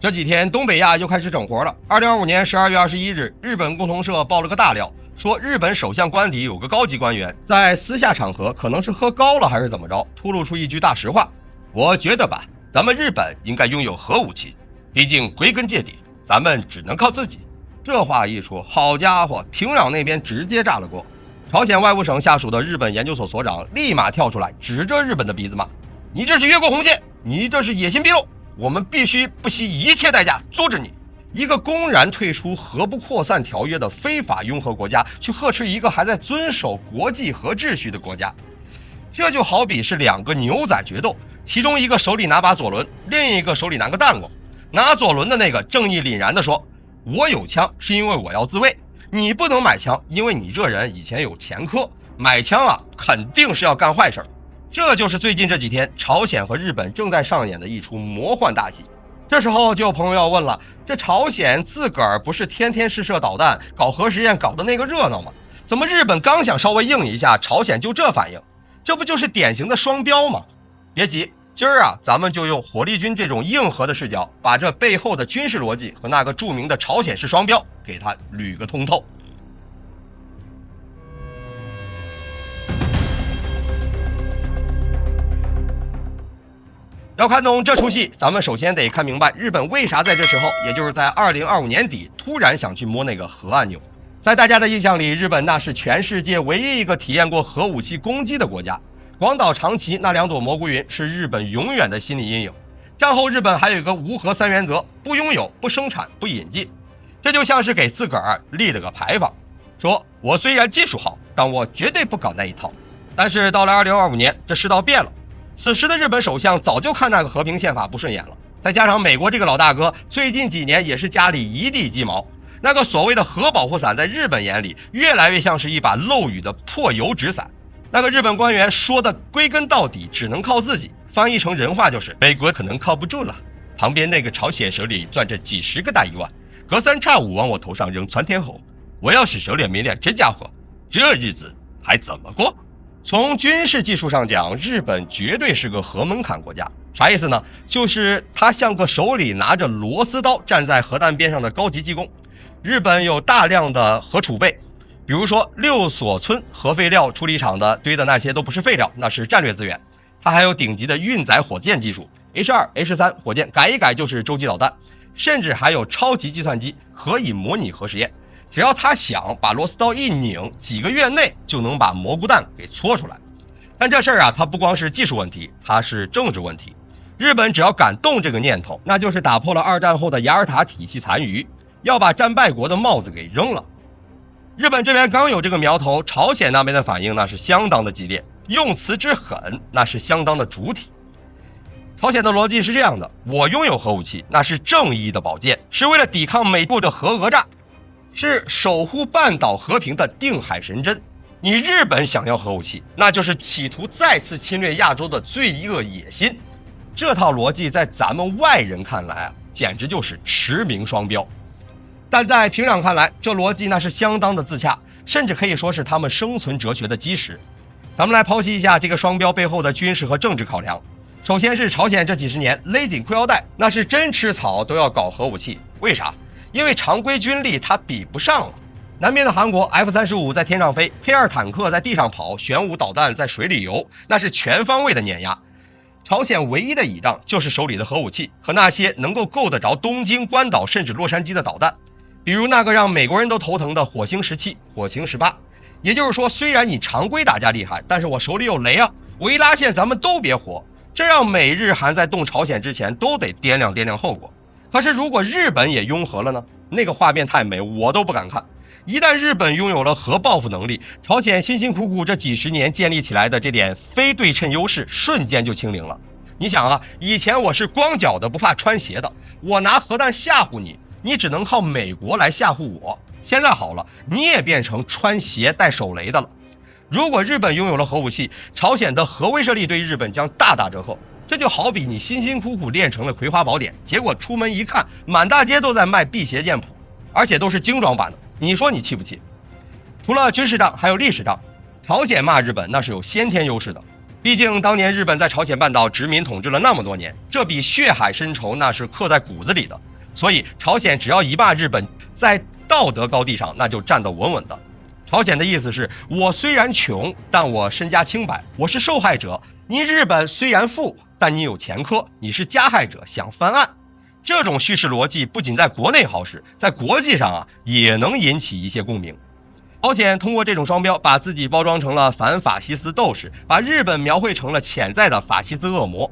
这几天东北亚又开始整活了。2025年12月21日，日本共同社爆了个大料，说日本首相官邸有个高级官员在私下场合，可能是喝高了还是怎么着，吐露出一句大实话：我觉得吧，咱们日本应该拥有核武器，毕竟归根结底咱们只能靠自己。这话一说，好家伙，平壤那边直接炸了锅。朝鲜外务省下属的日本研究所所长立马跳出来指着日本的鼻子骂：你这是越过红线，你这是野心毕露，我们必须不惜一切代价阻止你。一个公然退出核不扩散条约的非法拥核国家，去呵斥一个还在遵守国际核秩序的国家，这就好比是两个牛仔决斗，其中一个手里拿把左轮，另一个手里拿个弹弓。拿左轮的那个正义凛然地说：我有枪是因为我要自卫，你不能买枪，因为你这人以前有前科，买枪啊肯定是要干坏事。这就是最近这几天朝鲜和日本正在上演的一出魔幻大戏。这时候就有朋友要问了，这朝鲜自个儿不是天天试射导弹，搞核实验搞的那个热闹吗？怎么日本刚想稍微硬一下，朝鲜就这反应？这不就是典型的双标吗？别急，今儿啊咱们就用火力军这种硬核的视角，把这背后的军事逻辑和那个著名的朝鲜式双标给它捋个通透。要看懂这出戏，咱们首先得看明白日本为啥在这时候，也就是在2025年底突然想去摸那个核按钮。在大家的印象里，日本那是全世界唯一一个体验过核武器攻击的国家。广岛、长崎那两朵蘑菇云是日本永远的心理阴影。战后日本还有一个无核三原则：不拥有、不生产、不引进。这就像是给自个儿立了个牌坊，说我虽然技术好，但我绝对不搞那一套。但是到了2025年，这世道变了。此时的日本首相早就看那个和平宪法不顺眼了，再加上美国这个老大哥最近几年也是家里一地鸡毛，那个所谓的核保护伞在日本眼里越来越像是一把漏雨的破油纸伞。那个日本官员说的归根到底只能靠自己，翻译成人话就是美国可能靠不住了，旁边那个朝鲜手里攥着几十个大1万，隔三差五往我头上扔窜天猴，我要是手里没点真家伙，这日子还怎么过？从军事技术上讲，日本绝对是个核门槛国家。啥意思呢？就是它像个手里拿着螺丝刀站在核弹边上的高级技工。日本有大量的核储备，比如说6所村核废料处理厂的堆的那些都不是废料，那是战略资源。它还有顶级的运载火箭技术， H2、H3 火箭改一改就是洲际导弹，甚至还有超级计算机可以模拟核实验。只要他想把螺丝刀一拧，几个月内就能把蘑菇弹给搓出来。但这事儿啊，它不光是技术问题，它是政治问题。日本只要敢动这个念头，那就是打破了2战后的雅尔塔体系残余，要把战败国的帽子给扔了。日本这边刚有这个苗头，朝鲜那边的反应那是相当的激烈，用词之狠那是相当的主体。朝鲜的逻辑是这样的：我拥有核武器，那是正义的宝剑，是为了抵抗美国的核讹诈，是守护半岛和平的定海神针。你日本想要核武器，那就是企图再次侵略亚洲的罪恶野心。这套逻辑在咱们外人看来啊，简直就是驰名双标。但在平壤看来，这逻辑那是相当的自洽，甚至可以说是他们生存哲学的基石。咱们来剖析一下这个双标背后的军事和政治考量。首先是朝鲜这几十年勒紧裤腰带，那是真吃草都要搞核武器。为啥？因为常规军力它比不上了。南边的韩国 F-35 在天上飞， K2 坦克在地上跑，玄武导弹在水里游，那是全方位的碾压。朝鲜唯一的倚仗就是手里的核武器和那些能够够得着东京、关岛甚至洛杉矶的导弹，比如那个让美国人都头疼的火星17、火星18。也就是说，虽然你常规打架厉害，但是我手里有雷啊，我一拉线咱们都别活，这让美日韩在动朝鲜之前都得掂量掂量后果。可是如果日本也拥核了呢？那个画面太美，我都不敢看。一旦日本拥有了核报复能力，朝鲜辛辛苦苦这几十年建立起来的这点非对称优势瞬间就清零了。你想啊，以前我是光脚的不怕穿鞋的，我拿核弹吓唬你，你只能靠美国来吓唬我。现在好了，你也变成穿鞋带手雷的了。如果日本拥有了核武器，朝鲜的核威慑力对日本将大打折扣。这就好比你辛辛苦苦练成了葵花宝典，结果出门一看，满大街都在卖辟邪剑谱，而且都是精装版的，你说你气不气？除了军事仗，还有历史仗。朝鲜骂日本那是有先天优势的，毕竟当年日本在朝鲜半岛殖民统治了那么多年，这笔血海深仇那是刻在骨子里的。所以朝鲜只要一骂日本在道德高地上，那就站得稳稳的。朝鲜的意思是，我虽然穷，但我身家清白，我是受害者。你日本虽然富，但你有前科，你是加害者，想翻案。这种叙事逻辑不仅在国内好使，在国际上也能引起一些共鸣。朝鲜通过这种双标，把自己包装成了反法西斯斗士，把日本描绘成了潜在的法西斯恶魔。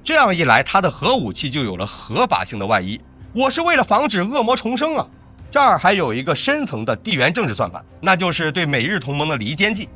这样一来，他的核武器就有了合法性的外衣。我是为了防止恶魔重生啊！这儿还有一个深层的地缘政治算盘，那就是对美日同盟的离间计。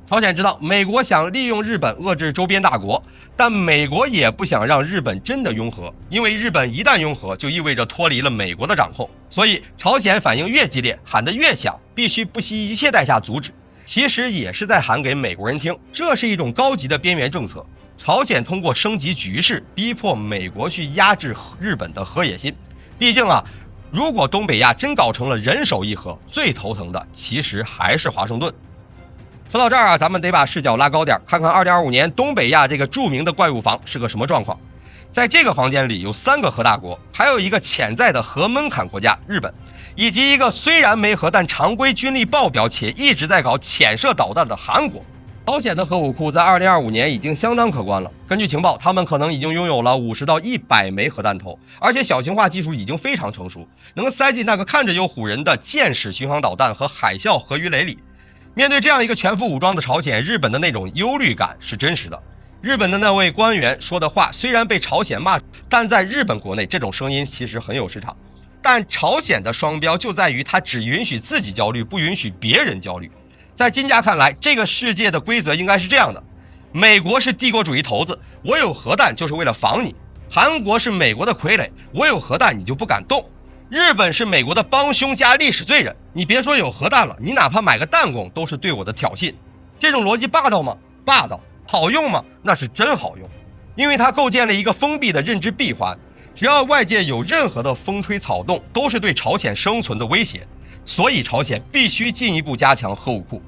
朝鲜知道美国想利用日本遏制周边大国，但美国也不想让日本真的拥核，因为日本一旦拥核，就意味着脱离了美国的掌控。所以朝鲜反应越激烈，喊得越响，必须不惜一切代价阻止。其实也是在喊给美国人听，这是一种高级的边缘政策。朝鲜通过升级局势，逼迫美国去压制日本的核野心。毕竟如果东北亚真搞成了人手一核，最头疼的其实还是华盛顿。说到这儿咱们得把视角拉高点，看看2025年东北亚这个著名的怪物房是个什么状况。在这个房间里有3个核大国，还有一个潜在的核门槛国家日本，以及一个虽然没核但常规军力爆表且一直在搞潜射导弹的韩国。朝鲜的核武库在2025年已经相当可观了，根据情报，他们可能已经拥有了50到100枚核弹头，而且小型化技术已经非常成熟，能塞进那个看着有唬人的箭矢巡航导弹和海啸核鱼雷里。面对这样一个全副武装的朝鲜，日本的那种忧虑感是真实的。日本的那位官员说的话虽然被朝鲜骂，但在日本国内这种声音其实很有市场。但朝鲜的双标就在于他只允许自己焦虑，不允许别人焦虑。在金家看来，这个世界的规则应该是这样的：美国是帝国主义头子，我有核弹就是为了防你；韩国是美国的傀儡，我有核弹你就不敢动；日本是美国的帮凶加历史罪人，你别说有核弹了，你哪怕买个弹弓都是对我的挑衅。这种逻辑霸道吗？霸道。好用吗？那是真好用，因为它构建了一个封闭的认知闭环，只要外界有任何的风吹草动，都是对朝鲜生存的威胁。所以朝鲜必须进一步加强核武库。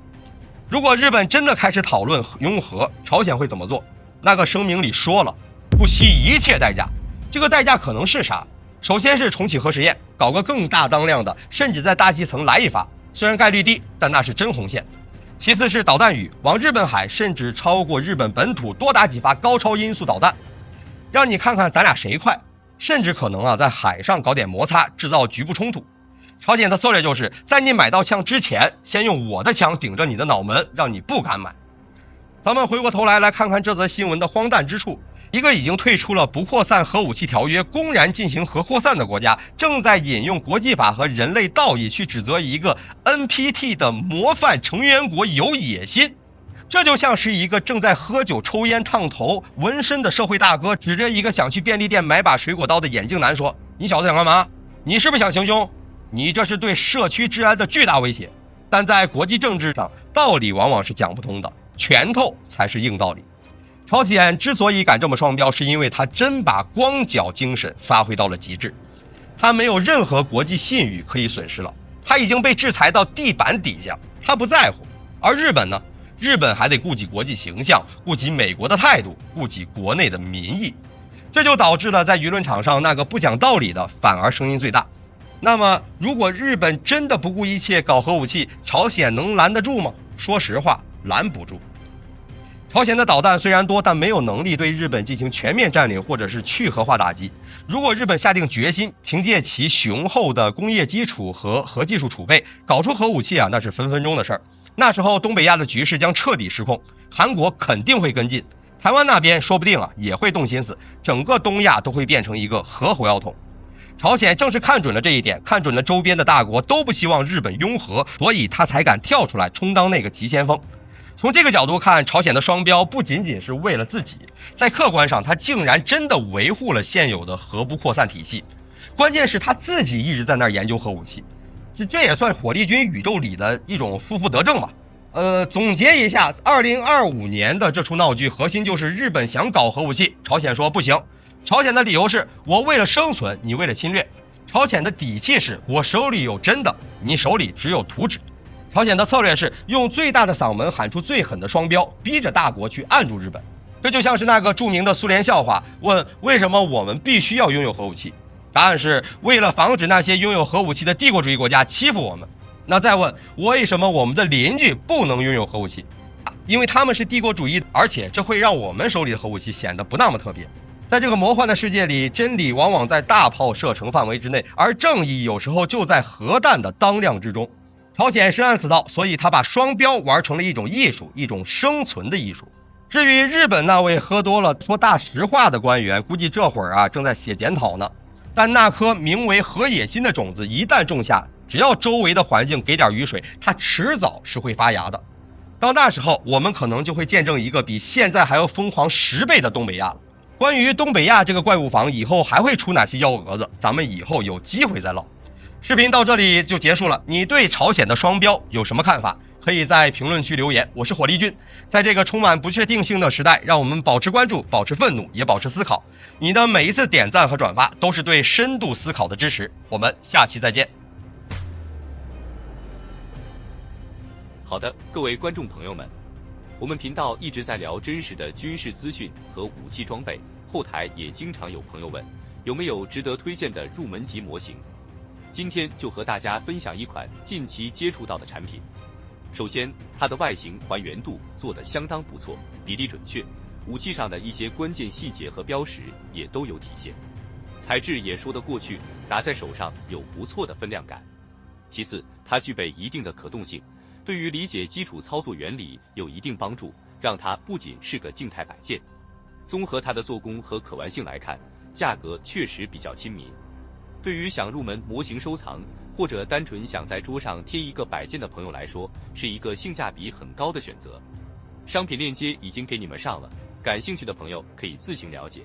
如果日本真的开始讨论拥核，朝鲜会怎么做？那个声明里说了，不惜一切代价。这个代价可能是啥？首先是重启核实验，搞个更大当量的，甚至在大气层来一发，虽然概率低，但那是真红线。其次是导弹雨，往日本海甚至超过日本本土多打几发高超音速导弹，让你看看咱俩谁快，甚至可能在海上搞点摩擦，制造局部冲突。朝鲜的策略就是在你买到枪之前，先用我的枪顶着你的脑门，让你不敢买。咱们回过头来看看这则新闻的荒诞之处。一个已经退出了不扩散核武器条约，公然进行核扩散的国家，正在引用国际法和人类道义去指责一个 NPT 的模范成员国有野心。这就像是一个正在喝酒抽烟烫头纹身的社会大哥，指着一个想去便利店买把水果刀的眼镜男说，你小子想干嘛？你是不是想行凶？你这是对社区治安的巨大威胁。但在国际政治上，道理往往是讲不通的，拳头才是硬道理。朝鲜之所以敢这么双标，是因为他真把光脚精神发挥到了极致，他没有任何国际信誉可以损失了，他已经被制裁到地板底下，他不在乎。而日本呢？日本还得顾及国际形象，顾及美国的态度，顾及国内的民意，这就导致了在舆论场上那个不讲道理的反而声音最大。那么如果日本真的不顾一切搞核武器，朝鲜能拦得住吗？说实话，拦不住。朝鲜的导弹虽然多，但没有能力对日本进行全面占领或者是去核化打击。如果日本下定决心，凭借其雄厚的工业基础和核技术储备，搞出核武器那是分分钟的事儿。那时候东北亚的局势将彻底失控，韩国肯定会跟进，台湾那边说不定也会动心思，整个东亚都会变成一个核火药桶。朝鲜正是看准了这一点，看准了周边的大国都不希望日本拥核，所以他才敢跳出来充当那个急先锋。从这个角度看，朝鲜的双标不仅仅是为了自己，在客观上他竟然真的维护了现有的核不扩散体系，关键是他自己一直在那儿研究核武器，这也算火力军宇宙里的一种负负得正吧。总结一下，2025年的这出闹剧核心就是日本想搞核武器，朝鲜说不行。朝鲜的理由是我为了生存，你为了侵略。朝鲜的底气是我手里有真的，你手里只有图纸。朝鲜的策略是用最大的嗓门喊出最狠的双标，逼着大国去按住日本。这就像是那个著名的苏联笑话，问为什么我们必须要拥有核武器？答案是为了防止那些拥有核武器的帝国主义国家欺负我们。那再问，为什么我们的邻居不能拥有核武器？因为他们是帝国主义，而且这会让我们手里的核武器显得不那么特别。在这个魔幻的世界里，真理往往在大炮射程范围之内，而正义有时候就在核弹的当量之中。朝鲜深谙此道，所以他把双标玩成了一种艺术，一种生存的艺术。至于日本那位喝多了说大实话的官员，估计这会儿正在写检讨呢。但那颗名为核野心的种子一旦种下，只要周围的环境给点雨水，它迟早是会发芽的。到那时候，我们可能就会见证一个比现在还要疯狂10倍的东北亚了。关于东北亚这个怪物房以后还会出哪些幺蛾子，咱们以后有机会再唠。视频到这里就结束了，你对朝鲜的双标有什么看法？可以在评论区留言。我是火力军，在这个充满不确定性的时代，让我们保持关注，保持愤怒，也保持思考。你的每一次点赞和转发都是对深度思考的支持。我们下期再见。好的，各位观众朋友们，我们频道一直在聊真实的军事资讯和武器装备，后台也经常有朋友问，有没有值得推荐的入门级模型？今天就和大家分享一款近期接触到的产品。首先，它的外形还原度做得相当不错，比例准确，武器上的一些关键细节和标识也都有体现，材质也说得过去，拿在手上有不错的分量感。其次，它具备一定的可动性，对于理解基础操作原理有一定帮助，让它不仅是个静态摆件。综合它的做工和可玩性来看，价格确实比较亲民。对于想入门模型收藏，或者单纯想在桌上贴一个摆件的朋友来说，是一个性价比很高的选择。商品链接已经给你们上了，感兴趣的朋友可以自行了解。